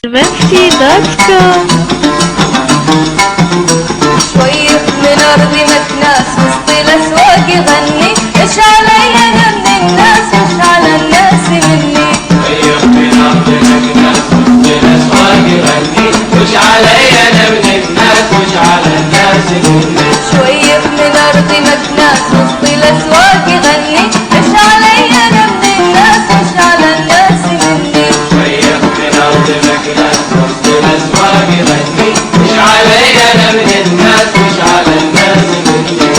Vesti.com. شوية من أرضي مكناس وسط الأسواق يغني، إيش علي أنا من الناس وإيش على الناس مني. شوية من أرضي مكناس وسط الأسواق يغني، وإيش علي أنا من الناس وإيش على الناس مني. شوية من أرضي مكناس وسط الأسواق يغني، إيش علي أنا من الناس وإيش على الناس مني. شوية من أرضي مكناس وسط الأسواق يغني، وإيش علي أنا من الناس وإيش على الناس مني.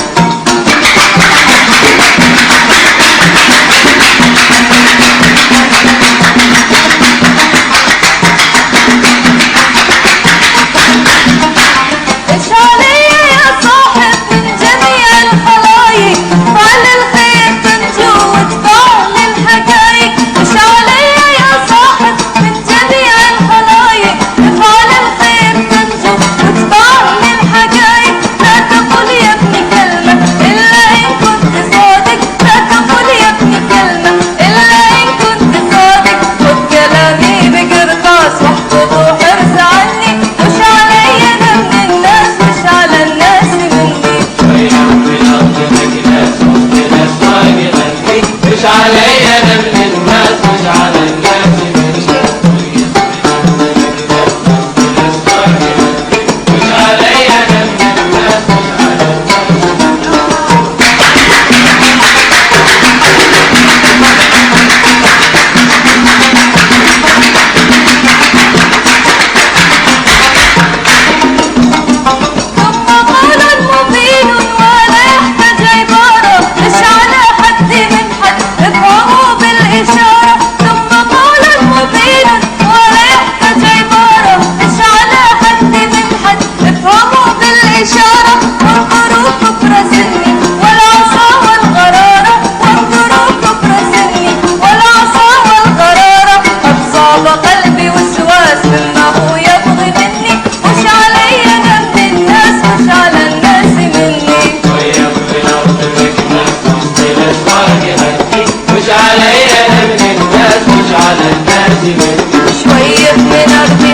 إيش علي يا صاحب من جميع الخلايق، فعل الخير تنجو وتفعل الحكايق. إيش علي يا صاحب من جميع الخلايق، فعل الخير تنجو وتفعل الحكايق. لا تقل يا ابني كلمة إلا إن كنت صادق، لا تقل يا ابني كلمة إلا إن كنت صادق. خذ كلامي بقرطاس واحفظه حرز عني، وش علي أنا من الناس وش على الناس مني. شوية من أرضي مكناس وسط الأسواق يغني، وإيش علي أنا من الناس وإيش على الناس مني. شوية من أرضي مكناس وسط الأسواق يغني، وإيش علي أنا من الناس وإيش على الناس ثم قال مبين ولا يحتاج عبارة، إيش على حد من حد افهموا بالإشارة. ثم قال مبين ولا يحتاج عبارة، إيش على حد من حد افهموا بالإشارة. وانظروا كبر سني والعصا والغرارة، وانظروا كبر سني والعصا والغرارة. قد صاب قلبي وسواس مما هو يبغي مني، وش علي أنا من الناس وش على الناس مني. شوية من أرضي مكناس وسط الأسواق يغني، وإيش علي أنا من الناس وإيش على الناس مني. شوية من أرضي